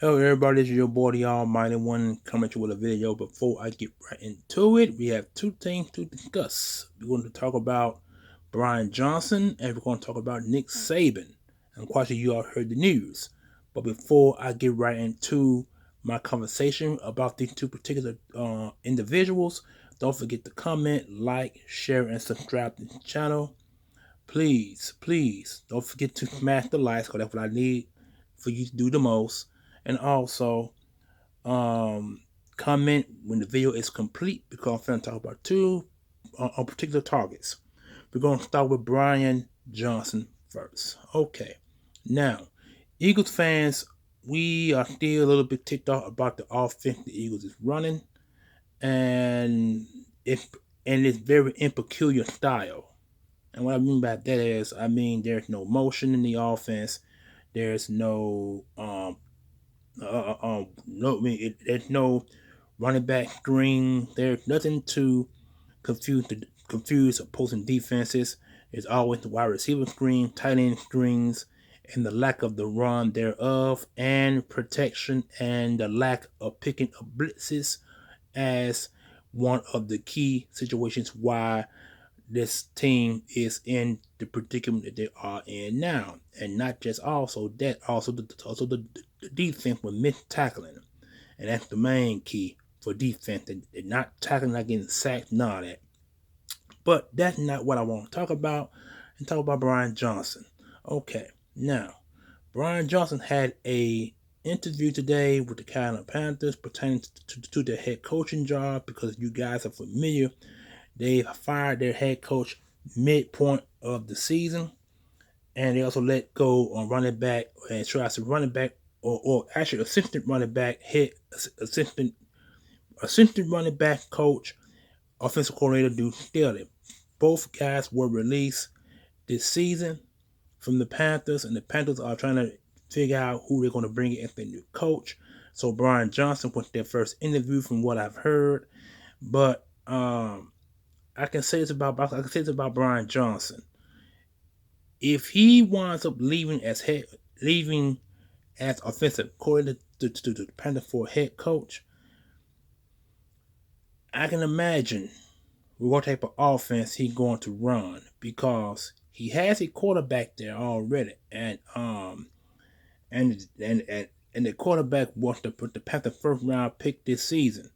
Hello everybody, this is your boy the Almighty One coming at you with a video. Before I get right into it, we have two things to discuss. We're going to talk about Brian Johnson and we're going to talk about Nick Saban. I'm quite sure you all heard the news. But before I get right into my conversation about these two particular individuals, don't forget to comment, like, share, and subscribe to the channel. Please don't forget to smash the likes because that's what I need for you to do the most. And also, um, comment when the video is complete because I'm going to talk about two particular targets. We're going to start with Brian Johnson first. Okay. Now, Eagles fans, we are still a little bit ticked off about the offense the Eagles is running, and if and it's very in peculiar style. And what I mean by that is, I mean there's no motion in the offense. There's no no, I mean, there's no running back screen. There's nothing to confuse opposing defenses. There's always the wide receiver screen, tight end screens, and the lack of the run thereof, and protection, and the lack of picking up blitzes as one of the key situations why this team is in the predicament that they are in now, and not just also that, also the defense with missed tackling, and that's the main key for defense. They're not tackling, not getting sacked, none of that. But that's not what I want to talk about. And talk about Brian Johnson. Okay, now Brian Johnson had a interview today with the Carolina Panthers pertaining to the head coaching job because you guys are familiar. They fired their head coach midpoint of the season, and they also let go on running back and try to running back or actually assistant running back head assistant running back coach, offensive coordinator Duke Staley. Both guys were released this season from the Panthers, and the Panthers are trying to figure out who they're going to bring in as their new coach. So Brian Johnson was their first interview, from what I've heard. But I can say this about Brian Johnson. If he winds up leaving as offensive coordinator to the Panthers for head coach, I can imagine what type of offense he's going to run because he has a quarterback there already, and the quarterback was the Panther first round pick this season.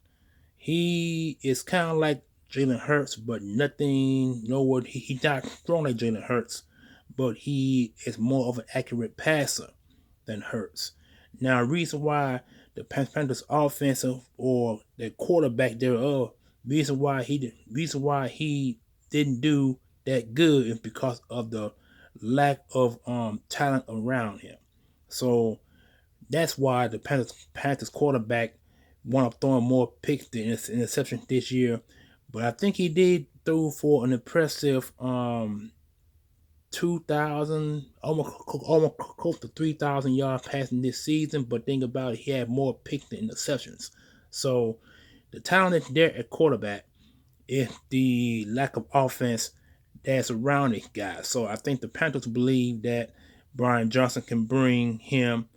He is kind of like Jalen Hurts, but nothing, nowhere. He's not strong like Jalen Hurts, but he is more of an accurate passer than Hurts. Now, reason why the Panthers' offensive or the quarterback thereof, reason why he didn't do that good is because of the lack of talent around him. So that's why the Panthers quarterback wound up throwing more picks than interceptions this year. But I think he did throw for an impressive 2,000, almost close to 3,000 yards passing this season. But think about it, he had more picks than interceptions. So the talent is there at quarterback. It's the lack of offense that's around this guy. So I think the Panthers believe that Brian Johnson can bring him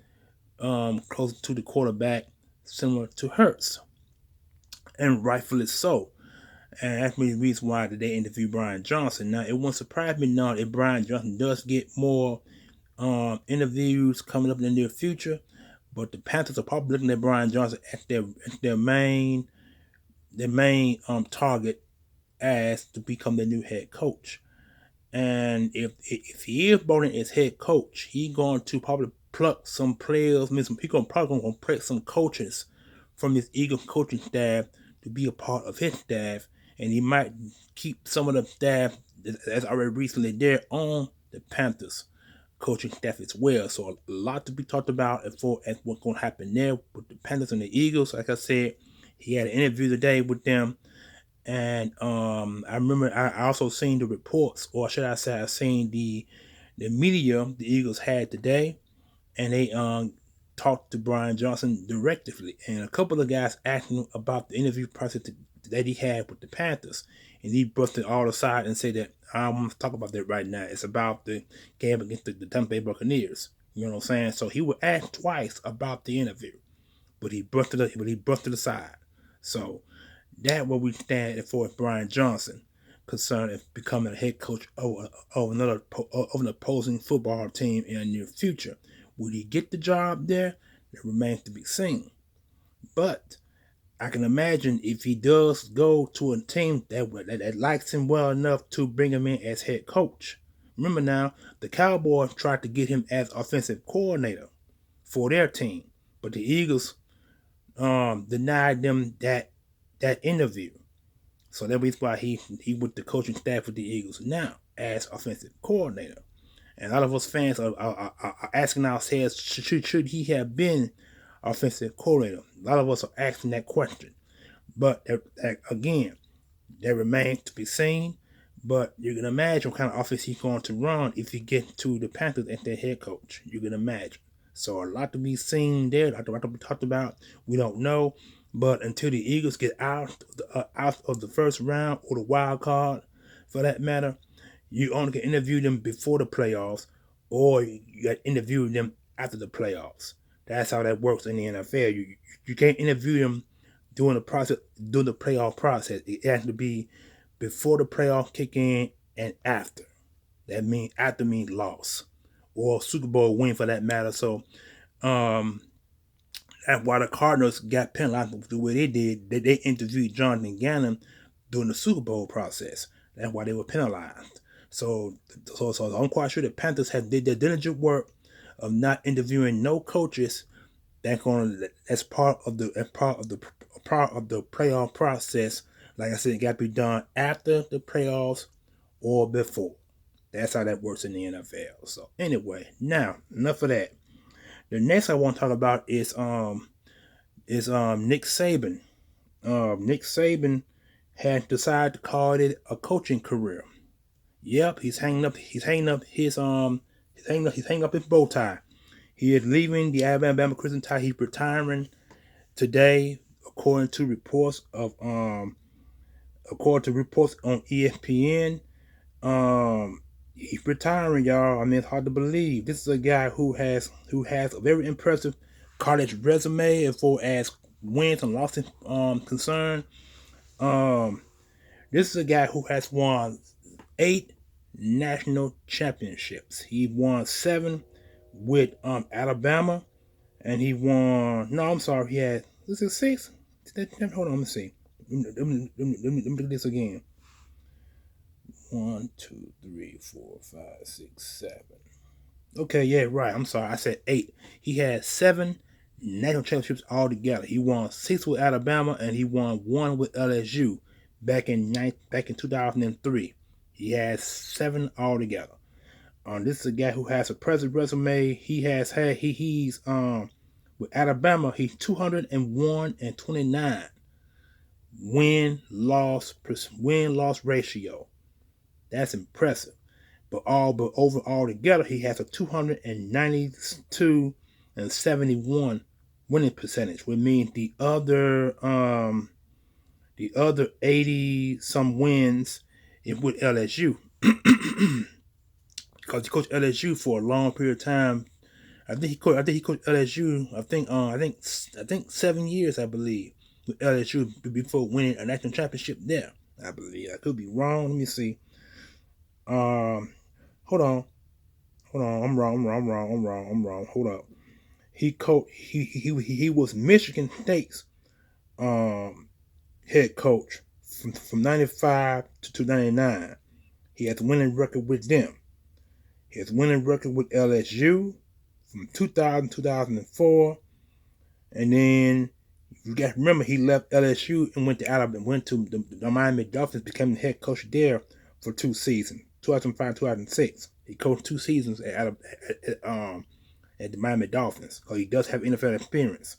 closer to the quarterback, similar to Hurts, and rightfully so. And that's the reason why they interview Brian Johnson. Now, it won't surprise me not if Brian Johnson does get more interviews coming up in the near future. But the Panthers are probably looking at Brian Johnson as their main target as to become the new head coach. And if he is brought in as head coach, he's going to probably pluck some players. He's probably going to pluck some coaches from his Eagles coaching staff to be a part of his staff, and he might keep some of the staff that's already recently there on the Panthers coaching staff as well. So a lot to be talked about as far as what's going to happen there with the Panthers and the Eagles. Like I said, he had an interview today with them. And I remember I also seen the reports, or should I say, I seen the media the Eagles had today, and they talked to Brian Johnson directly, and a couple of guys asked him about the interview process that he had with the Panthers, and he brushed it all aside and said that I don't want to talk about that right now. It's about the game against the Tampa Bay Buccaneers. You know what I'm saying? So he was asked twice about the interview, but he brushed it aside. So that what we stand for Brian Johnson concerned of becoming a head coach of an opposing football team in the near future. Will he get the job there? It remains to be seen. But I can imagine if he does go to a team that likes him well enough to bring him in as head coach. Remember now, the Cowboys tried to get him as offensive coordinator for their team, but the Eagles denied them that interview. So that's why he with the coaching staff with the Eagles now as offensive coordinator. And a lot of us fans are asking ourselves, should he have been offensive coordinator? A lot of us are asking that question. But again, that remains to be seen. But you can imagine what kind of offense he's going to run if he gets to the Panthers as their head coach. You can imagine. So a lot to be seen there. A lot to be talked about. We don't know. But until the Eagles get out of the first round or the wild card, for that matter, you only can interview them before the playoffs, or you got to interview them after the playoffs. That's how that works in the NFL. You can't interview them during the playoff process. It has to be before the playoffs kick in and after. That means after means loss or Super Bowl win for that matter. So that's why the Cardinals got penalized the way they did. They interviewed Jonathan Gannon during the Super Bowl process. That's why they were penalized. So I'm quite sure the Panthers did their diligent work of not interviewing no coaches that's part of the playoff process. Like I said, it got to be done after the playoffs or before. That's how that works in the NFL. So anyway, now enough of that. The next I want to talk about is Nick Saban. Nick Saban had decided to call it a coaching career. Yep, he's hanging up his bow tie. He is leaving the Alabama Crimson Tide. He's retiring today, according to reports on ESPN. He's retiring, y'all. I mean, it's hard to believe. This is a guy who has a very impressive college resume as far as wins and losses concerned. This is a guy who has won 8 national championships. He won 7 with Alabama, and he won. No, I'm sorry. He had. This is 6. Hold on. Let me see. Let me do this again. 1, 2, 3, 4, 5, 6, 7. Okay, yeah, right. I'm sorry. I said 8. He had 7 national championships altogether. He won 6 with Alabama, and he won 1 with LSU back in 2003. He has 7 altogether. This is a guy who has a impressive resume. He's with Alabama. He's 201-29 win-loss ratio. That's impressive. But overall together, he has a 292-71 winning percentage, which means the other 80 some wins is with LSU. Because he coached LSU for a long period of time. I think he coached LSU. I think 7 years, I believe, with LSU before winning a national championship there. I believe. I could be wrong. Let me see. Hold on. I'm wrong. Hold up. He was Michigan State's head coach from 95 to 99. He has a winning record with them. He has a winning record with LSU from 2000 2004, and then you got to remember he left LSU and went to Alabama, went to the Miami Dolphins, became the head coach there for 2 seasons, 2005-2006. He coached 2 seasons at the Miami Dolphins, because he does have NFL experience.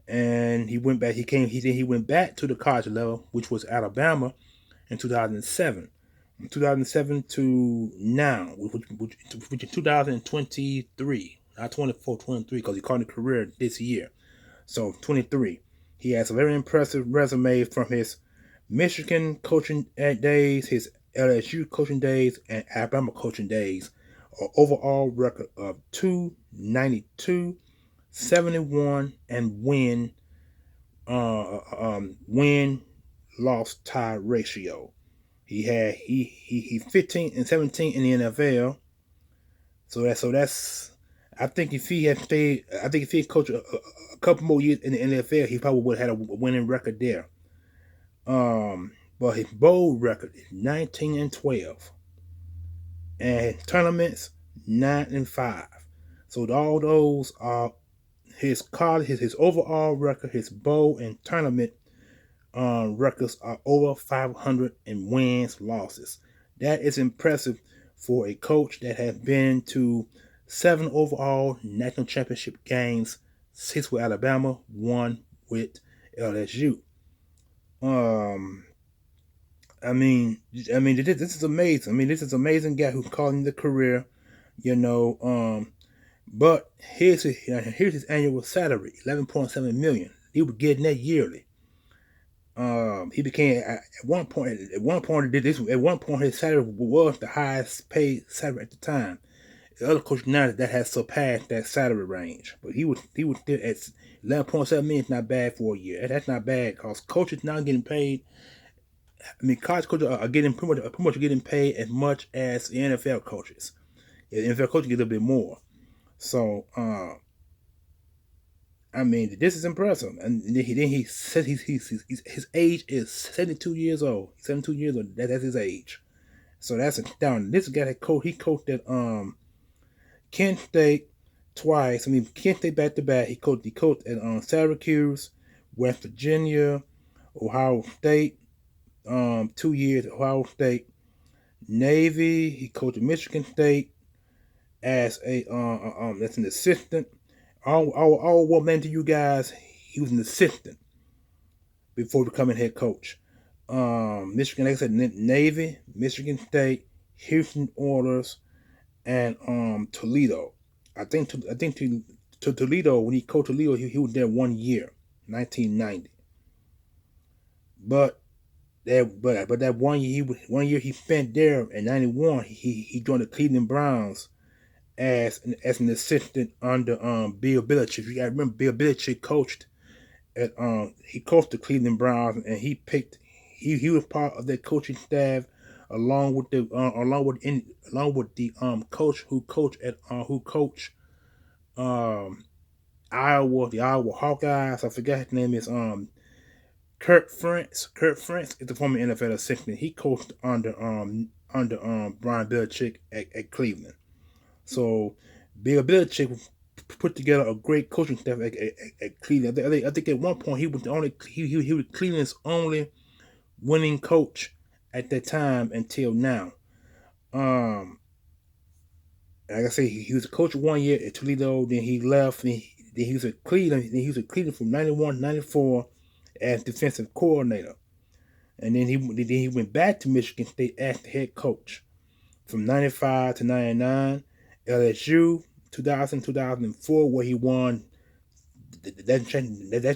And he went back. He went back to the college level, which was Alabama, in 2007. From 2007 to now, which is 2023, not 24, 23, because he called a career this year. So 23. He has a very impressive resume from his Michigan coaching days, his LSU coaching days, and Alabama coaching days. an overall record of 292, 71, and win loss tie ratio. He 15 and 17 in the NFL. So that's I think if he had stayed, I think if he had coached a couple more years in the NFL, he probably would have had a winning record there. Um, but his bowl record is 19-12, and tournaments 9-5. So all those are his college, his overall record, his bowl and tournament records are over 500 in wins, losses. That is impressive for a coach that has been to 7 overall national championship games, 6 with Alabama, 1 with LSU. Um, this is amazing. This is amazing guy who's calling the career, you know. But here's his annual salary, 11.7 million. He was getting that yearly. He became at one point his salary was the highest paid salary at the time. The other coach now that has surpassed that salary range, but he was still at 11.7 million. Is not bad for a year. That's not bad because coaches now getting paid. College coaches are getting pretty much getting paid as much as the NFL coaches. The NFL coaches get a little bit more. So this is impressive. And then he said his age is 72 years old. 72 years old. That's his age. So that's down. This guy that he coached at Kent State twice. Kent State back to back. He coached at Syracuse, West Virginia, Ohio State. 2 years at Ohio State. Navy. He coached at Michigan State as that's an assistant. All what meant to you guys, he was an assistant before becoming head coach. Michigan, like I said, Navy, Michigan State, Houston Oilers, and Toledo. I think to Toledo, when he coached Toledo, he was there 1 year, 1990. But that 1 year he spent there in 91, he joined the Cleveland Browns as an assistant under Bill Belichick. You gotta remember Bill Belichick coached he coached the Cleveland Browns, and he was part of that coaching staff along with the coach who coached Iowa, the Iowa Hawkeyes. I forgot his name is Kurt France. Kurt France is the former NFL assistant. He coached under Brian Belichick at Cleveland. So Bill Belichick put together a great coaching staff at Cleveland. I think at one point he was Cleveland's only winning coach at that time until now. Like I say, he was a coach 1 year at Toledo. Then he left. Then he was at Cleveland. Then he was at Cleveland from 91 to 94 as defensive coordinator. And then he went back to Michigan State as the head coach from 95 to 99. LSU 2004, where he won that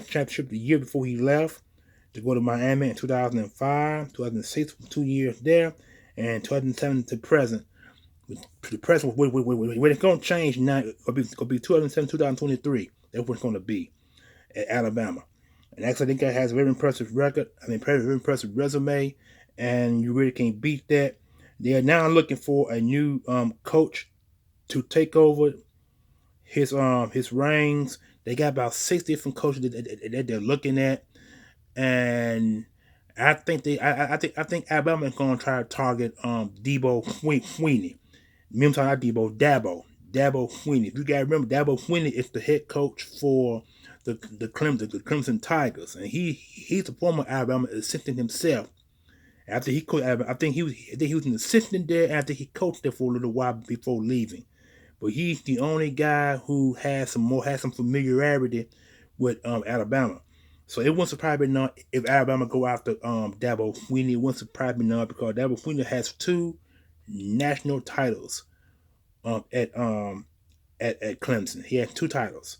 championship the year before he left to go to Miami in 2005, 2006, 2 years there, and 2007 to present. The present, when it's going to change now, it'll be 2007, 2023. That's what it's going to be at Alabama. And actually, I think that has a very impressive record. Very impressive resume, and you really can't beat that. They are now looking for a new coach to take over his reigns. They got about 6 different coaches that they're looking at, and I think Alabama is going to try to target Dabo Swinney. Remember, not Dabo Swinney. If you guys remember, Dabo Swinney is the head coach for the Crimson Tigers, and he's a former Alabama assistant himself. After he coached, I think he was an assistant there after he coached there for a little while before leaving. But he's the only guy who has some familiarity with Alabama. So it wouldn't surprise me none if Alabama go after Dabo Swinney. It wouldn't surprise me none because Dabo Swinney has 2 national titles at Clemson. He has 2 titles.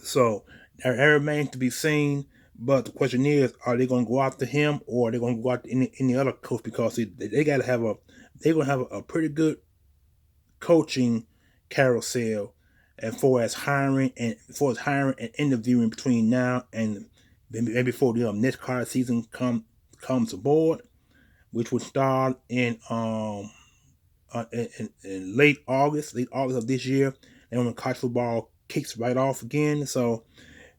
So that remains to be seen. But the question is, are they going to go after him, or are they going to go after any other coach? Because they got to have a they're gonna have a pretty good coaching carousel as far as hiring and interviewing between now and maybe before the next college season comes aboard, which would start in late August of this year, and when college football kicks right off again. So,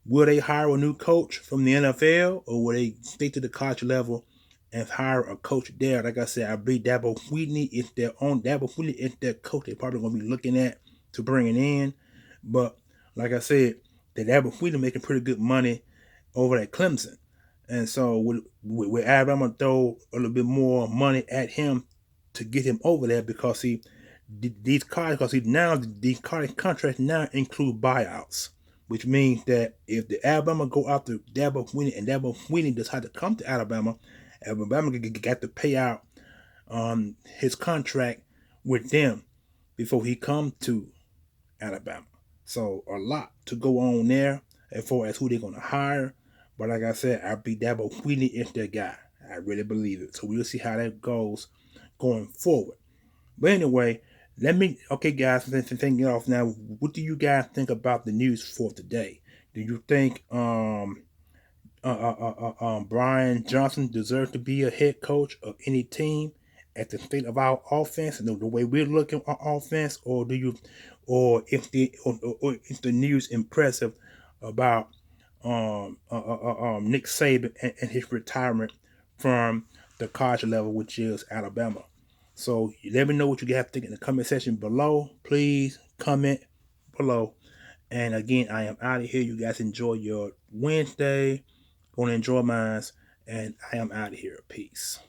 will they hire a new coach from the NFL, or will they stay to the college level and hire a coach there? Like I said, I believe Dabo Wheatley is their coach. They're probably going to be looking at to bring it in. But like I said, the Dabo Wheatley making pretty good money over at Clemson. And so with Alabama throw a little bit more money at him to get him over there, because these college contracts now include buyouts, which means that if the Alabama go after Dabo Swinney and Dabo Swinney decide to come to Alabama, Alabama got to pay out his contract with them before he come to Alabama. So a lot to go on there as far as who they're going to hire. But like I said, I believe Dabo Swinney is their guy. I really believe it. So we'll see how that goes going forward. But anyway, okay, guys, thinking off now, what do you guys think about the news for today? Do you think Brian Johnson deserves to be a head coach of any team at the state of our offense and the way we're looking at offense, or or if the news impressive about Nick Saban and his retirement from the college level, which is Alabama? So let me know what you guys think in the comment section below. Please comment below. And again, I am out of here. You guys enjoy your Wednesday. Going to enjoy mine. And I am out of here. Peace.